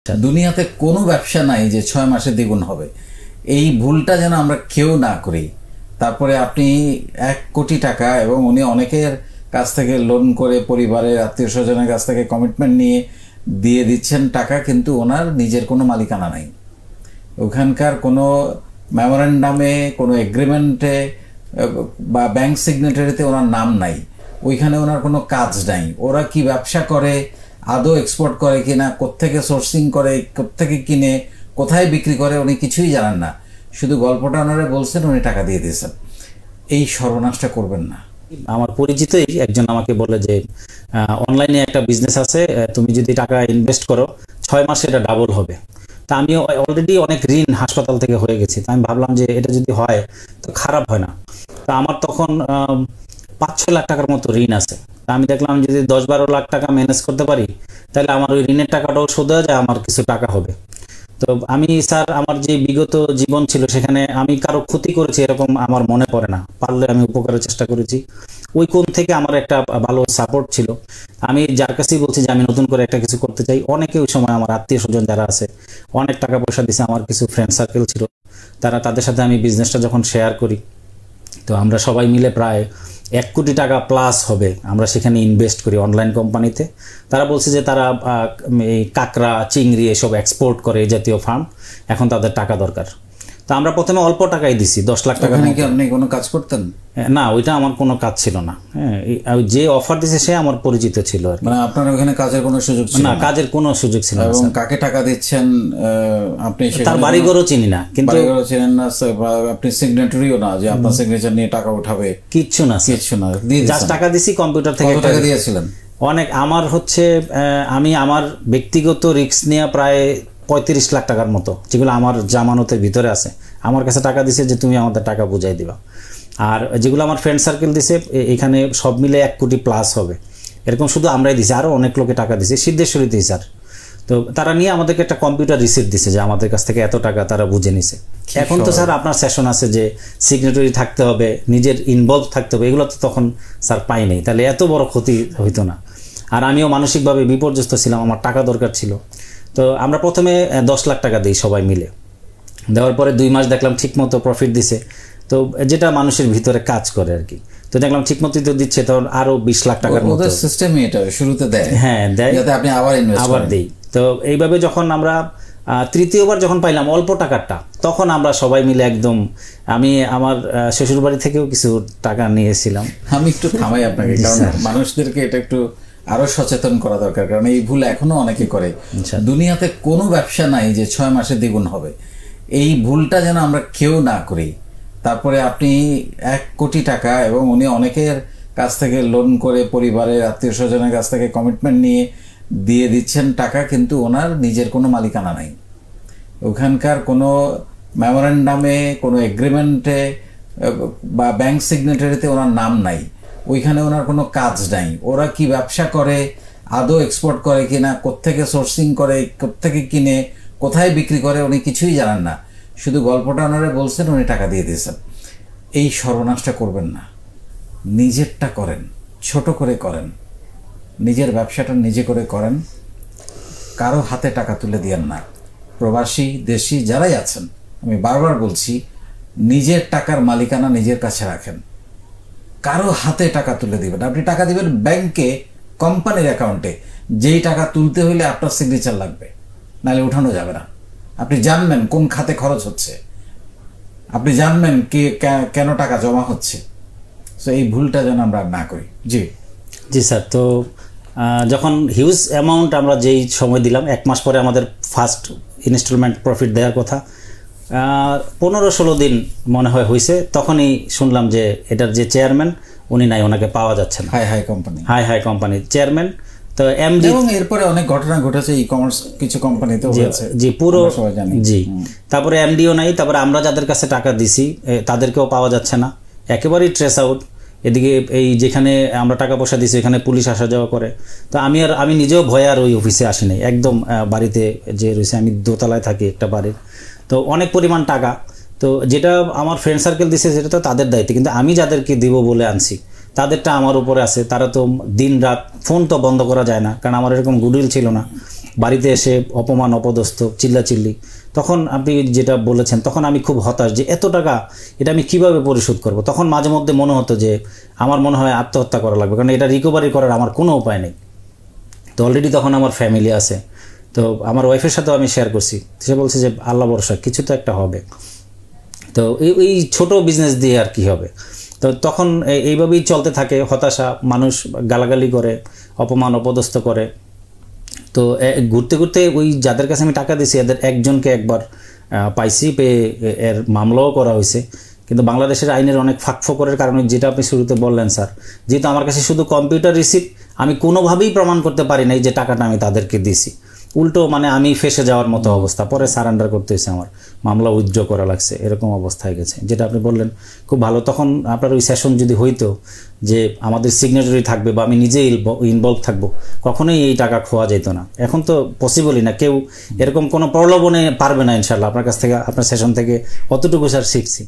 দুনিয়াতে কোনো ব্যবসা নাই যে 6 মাসে দ্বিগুণ হবে। এই ভুলটা যেন আমরা কেউ না করি। তারপরে আপনি 1 কোটি টাকা এবং উনি অনেকের কাছ থেকে লোন করে পরিবারের আত্মীয় স্বজনের কাছ থেকে কমিটমেন্ট নিয়ে দিয়ে দিচ্ছেন টাকা, কিন্তু ওনার নিজের কোনো মালিকানা নাই। ওখানকার কোনো মেমোরেন্ডামে, কোনো এগ্রিমেন্টে বা ব্যাংক সিগনেচারিতে ওনার নাম নাই। ওইখানে ওনার কোনো কাজ নাই। ওরা কি ব্যবসা করে, আদৌ এক্সপোর্ট করে কিনা, কোত্থেকে সোর্সিং করে, কোত্থেকে কিনে, কোথায় বিক্রি করে, উনি কিছুই জানেন না। শুধু গল্পটা ওনারা বলছেন, উনি টাকা দিয়ে দিয়েছেন। এই সর্বনাশটা করবেন না। আমার পরিচিতই একজন আমাকে বলে যে অনলাইনে একটা বিজনেস আছে, তুমি যদি টাকা ইনভেস্ট করো 6 মাসে এটা ডাবল হবে। তা আমি অলরেডি অনেক ঋণ হাসপাতাল থেকে হয়ে গেছি। তা আমি ভাবলাম যে এটা যদি হয় তো খারাপ হয় না। তা আমার তখন 5-6 লাখ টাকার মতো ঋণ আছে। তা আমি দেখলাম যদি 10-12 লাখ টাকা ম্যানেজ করতে পারি তাহলে আমার ওই ঋণের টাকাটাও শোধ হয়ে যায়, আমার কিছু টাকা হবে। তো আমি স্যার আমার যে বিগত জীবন ছিল সেখানে আমি কারো ক্ষতি করেছি এরকম আমার মনে পড়ে না। পারলে আমি উপকারের চেষ্টা করেছি। ওই কোণ থেকে আমার একটা ভালো সাপোর্ট ছিল। আমি যার কাছেই বলছি যে আমি নতুন করে একটা কিছু করতে চাই, অনেকে ওই সময় আমার আত্মীয় স্বজন যারা আছে অনেক টাকা পয়সা দিছে। আমার কিছু ফ্রেন্ড সার্কেল ছিল, তাদের সাথে আমি বিজনেসটা যখন শেয়ার করি, তো আমরা সবাই মিলে প্রায় 1 কোটি টাকা প্লাস হবে আমরা সেখানে ইনভেস্ট করি অনলাইন কোম্পানিতে। তারা বলছে যে তারা এই কাঁকড়া, চিংড়ি এসব এক্সপোর্ট করে, এই জাতীয় ফার্ম, এখন তাদের টাকা দরকার। তো আমরা প্রথমে অল্প টাকাই দিছি, 10 লাখ টাকা। আপনি কোনো কাজ করতেন না? ওইটা আমার কোনো কাজ ছিল না। হ্যাঁ, যে অফার দিছে সে আমার পরিচিত ছিল আর কি। মানে আপনার ওখানে কাজের কোনো সুযোগ ছিল না? কাজের কোনো সুযোগ ছিল না। এবং কাকে টাকা দিচ্ছেন আপনি তার বাড়িঘরও চিনি না, কিন্তু চিনেন না, আপনি সিগনেটরিও না যে আপনার সিগনেচার নিয়ে টাকা উঠাবে, কিচ্ছু না। জাস্ট টাকা দিছি কম্পিউটার থেকে। কত টাকা দিয়েছিলেন? অনেক। আমার হচ্ছে আমি আমার ব্যক্তিগত রিস্ক নিয়ে প্রায় 35 লাখ টাকার মতো, যেগুলো আমার জামানতের ভিতরে আছে। আমার কাছে টাকা দিছে যে তুমি আমাদের টাকা বুঝাই দিবা। আর যেগুলো আমার ফ্রেন্ড সার্কেল দিছে এখানে সব মিলে 1 কোটি প্লাস হবে এরকম, শুধু আমরাই দিছি, আরও অনেক লোকে টাকা দিছে সিদ্ধেশ্বরীতেই স্যার। তো তারা নিয়ে আমাদেরকে একটা কম্পিউটার রিসিপ্ট দিছে যে আমাদের কাছ থেকে এত টাকা তারা বুঝে নিছে। এখন তো স্যার আপনার সেশন আছে যে সিগনেটরি থাকতে হবে, নিজের ইনভলভ থাকতে হবে, এগুলো তো তখন স্যার পাই নাই, তাহলে এত বড় ক্ষতি হইতো না। আর আমিও মানসিকভাবে বিপর্যস্ত ছিলাম, আমার টাকা দরকার ছিল। তো আমরা প্রথমে 10 লাখ টাকা দিই সবাই মিলে। দেওয়ার পরে 2 মাস দেখলাম ঠিকমতো প্রফিট দিছে, তো যেটা মানুষের ভিতরে কাজ করে আর কি। তো দেখলাম ঠিকমতো তো দিচ্ছে, তখন আরো 20 লাখ টাকার মতো সিস্টেমই এটা শুরুতে দেয়। হ্যাঁ দেয়, যাতে আপনি আবার দেই। তো এইভাবে যখন আমরা তৃতীয়বার যখন পাইলাম অল্প টাকাটা, তখন আমরা সবাই মিলে একদম, আমি আমার শ্বশুর বাড়ি থেকেও কিছু টাকা নিয়েছিলাম। আমি একটু থামাই আপনাকে, কারণ মানুষদেরকে এটা একটু আরো সচেতন করা দরকার, কারণ এই ভুল এখনো অনেকে করে। দুনিয়াতে কোনো ব্যবসা নাই যে 6 মাসে দ্বিগুণ হবে। এই ভুলটা যেন আমরা কেউ না করি। তারপরে আপনি 1 কোটি টাকা এবং উনি অনেকের কাছ থেকে লোন করে পরিবারের আত্মীয় স্বজনের কাছ থেকে কমিটমেন্ট নিয়ে দিয়ে দিচ্ছেন টাকা, কিন্তু ওনার নিজের কোনো মালিকানা নাই। ওখানকার কোনো মেমোরেন্ডামে, কোনো এগ্রিমেন্টে বা ব্যাংক সিগনেচারিতে ওনার নাম নাই। ওইখানে ওনার কোনো কাজ নাই। ওরা কি ব্যবসা করে, আদৌ এক্সপোর্ট করে কিনা, কোত্থেকে সোর্সিং করে, কোত্থেকে কিনে, কোথায় বিক্রি করে, উনি কিছুই জানেন না। শুধু গল্পটা ওনারা বলছেন, উনি টাকা দিয়ে দিয়েছেন। এই সর্বনাশটা করবেন না। নিজেরটা করেন, ছোট করে করেন, নিজের ব্যবসাটা নিজে করে করেন। কারো হাতে টাকা তুলে দিয়েন না। প্রবাসী, দেশি যারাই আছেন, আমি বারবার বলছি, নিজের টাকার মালিকানা নিজের কাছে রাখেন। কারো হাতে টাকা তুলে দিবেন। আপনি টাকা দিবেন ব্যাংকে, কোম্পানির অ্যাকাউন্টে, যেই টাকা তুলতে হইলে আপনার সিগনেচার লাগবে, নাহলে উঠানো যাবে না। আপনি জানবেন কোন খাতে খরচ হচ্ছে, আপনি জানবেন কেন টাকা জমা হচ্ছে। তো এই ভুলটা যেন আমরা না করি। জি জি স্যার। তো যখন হিউজ অ্যামাউন্ট আমরা যেই সময় দিলাম, 1 মাস পরে আমাদের ফার্স্ট ইনস্টলমেন্ট প্রফিট দেওয়ার কথা, 15-16 দিন মনে হয় হয়েছে, তখনই শুনলাম যে এটার যে চেয়ারম্যান উনি নাই, ওনাকে পাওয়া যাচ্ছে না। হাই কোম্পানির চেয়ারম্যান। তো এমডি, এবং এরপরে অনেক ঘটনা ঘটেছে ই কমার্স কিছু কোম্পানিতে হয়েছে। জি পুরো জি। তারপরে এমডিও নাই। তারপরে আমরা যাদের কাছে টাকা দিছি তাদেরকেও পাওয়া যাচ্ছে না, একেবারেই ট্রেস আউট। এদিকে এই যেখানে আমরা টাকা পয়সা দিছি এখানে পুলিশ আসা যাওয়া করে। তো আমি নিজেও ভয়ে আর ওই অফিসে আসি নাই, একদম বাড়িতে যে রয়েছে, আমি দোতলায় থাকি একটা বাড়ির। তো অনেক পরিমাণ টাকা, তো যেটা আমার ফ্রেন্ড সার্কেল দিছে সেটা তো তাদের দায়িত্ব, কিন্তু আমি যাদেরকে দিব বলে আনছি তাদেরটা আমার উপরে আছে। তারা তো দিন রাত, ফোন তো বন্ধ করা যায় না, কারণ আমার এরকম গুডউইল ছিল না। বাড়িতে এসে অপমান অপদস্থ, চিল্লাচিল্লি। তখন আপনি যেটা বলেছেন, তখন আমি খুব হতাশ যে এত টাকা এটা আমি কিভাবে পরিশোধ করব। তখন মাঝে মধ্যে মনে হতো যে আমার মনে হয় আত্মহত্যা করা লাগবে, কারণ এটা রিকভারি করার আমার কোনো উপায় নেই। তো অলরেডি তখন আমার ফ্যামিলি আছে, তো আমার ওয়াইফের সাথেও আমি শেয়ার করছি। সে বলছে যে আল্লাহ ভরসা, কিছু তো একটা হবে। তো এই ছোট বিজনেস দিয়ে আর কি হবে। তো তখন এইভাবেই চলতে থাকে, হতাশা, মানুষ গালাগালি করে, অপমান অপদস্থ করে। তো ঘুরতে ঘুরতে ওই যাদের কাছে আমি টাকা দিয়েছি এদের একজনকে একবার পাইছি, পেয়ে এর মামলাও করা হয়েছে। কিন্তু বাংলাদেশের আইনের অনেক ফাঁকফোকরের কারণে, যেটা আপনি শুরুতে বললেন স্যার, যেহেতু আমার কাছে শুধু কম্পিউটার রিসিপ্ট, আমি কোনোভাবেই প্রমাণ করতে পারি নাই যে টাকাটা আমি তাদেরকে দিয়েছি। উল্টো মানে আমি ফেসে যাওয়ার মতো অবস্থা, পরে সারেন্ডার করতে হয়েছে, আমার মামলা উইথড্র করা লাগছে, এরকম অবস্থায় গেছে। যেটা আপনি বললেন খুব ভালো। তখন আপনার ওই সেশন যদি হইতো যে আমাদের সিগনেচারি থাকবে বা আমি নিজেই ইনভলভ থাকবো, কখনোই এই টাকা খোয়া যেত না। এখন তো পসিবলই না, কেউ এরকম কোনো প্রলোভনে পারবে না ইনশাল্লাহ। আপনার কাছ থেকে, আপনার সেশন থেকে অতটুকু স্যার শিখছি।